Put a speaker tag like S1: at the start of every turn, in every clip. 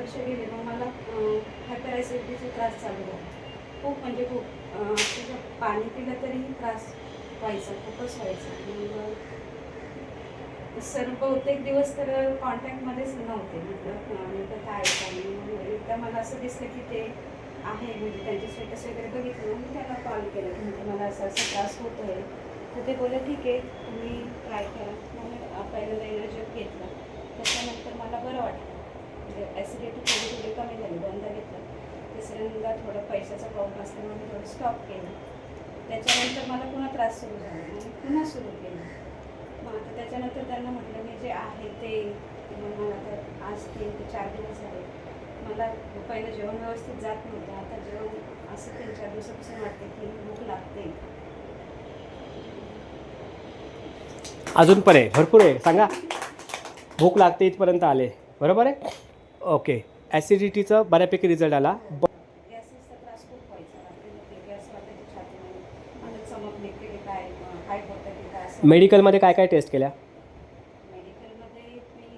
S1: वर्ष गेले मग मला हायपर ॲसिडिटीचा त्रास चालू झाला. खूप म्हणजे खूप त्याचं पाणी पिलं तरीही त्रास व्हायचा, खूपच व्हायचा. मग सर बहुतेक दिवस तर कॉन्टॅक्टमध्येच नव्हते. म्हटलं काय काय. मग एकदा मला असं दिसलं की ते आहे, म्हणजे त्यांचे स्टेटस वगैरे बघितलं. मग मी त्यांना कॉल केला की म्हणजे मला असा असा त्रास होतो आहे. तर ते बोलले ठीक आहे तुम्ही ट्राय करा. मग मी पहिल्यांदा एनर्जेटिक घेतलं, त्याच्यानंतर मला बरं वाटलं. म्हणजे ॲसिडिटी थोडी थोडी कमी झाली, दोनदा घेतलं. तिसऱ्यांदा थोडं पैशाचा प्रॉब्लेम असल्यामुळे मी थोडं स्टॉप केलं. त्याच्यानंतर मला पुन्हा त्रास सुरू झाला, मी पुन्हा सुरू केलं. मग आता त्याच्यानंतर त्यांना म्हटलं मी जे आहे ते मला आता आज 3 ते 4 दिवस झाले. मला पहिलं जेवण व्यवस्थित जात नव्हतं, आता जेवण असं 3-4 दिवसापासून वाटते की भूक लागते.
S2: अजून पण आहे, भरपूर आहे, सांगा. भूक लागते इथपर्यंत आले, बरोबर आहे. ओके, ॲसिडिटीचा बऱ्यापैकी रिझल्ट आला.
S1: गॅसेसचा त्रास खूप व्हायचा, रात्री गॅस वाटायची छातीमध्ये, मला चमक निघते की काय, काय होतं की काय असं.
S2: मेडिकलमध्ये काय काय टेस्ट केल्या?
S1: मेडिकलमध्ये मी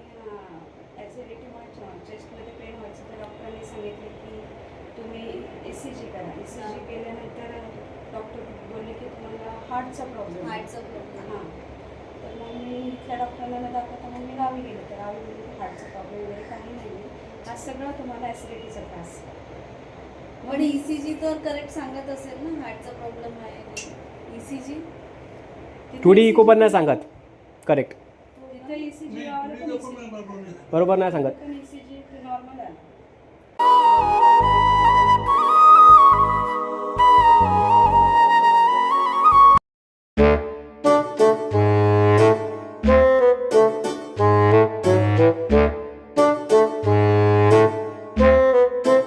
S1: ॲसिडिटीमुळे चेस्टमध्ये पेन व्हायचं, तर डॉक्टरांनी सांगितले की तुम्ही ECG करा. ECG केल्यानंतर डॉक्टर बोलले की तुम्हाला हार्टचा प्रॉब्लेम. हां, तर मग मी इथल्या डॉक्टरांना दाखवता मग मी गावी गेले, तर गावी गेले की हार्टचा प्रॉब्लेम वगैरे काही नाही आहे, हा सगळं तुम्हाला ॲसिडिटीचा त्रास.
S3: पण ECG तर करेक्ट सांगत असेल ना हार्टचा प्रॉब्लेम आहे. ECG
S2: 2D इको पण नाही सांगत करेक्ट,
S1: तिथं ECG
S2: बरोबर नाही सांगत.
S1: पण ECG नॉर्मल आहे.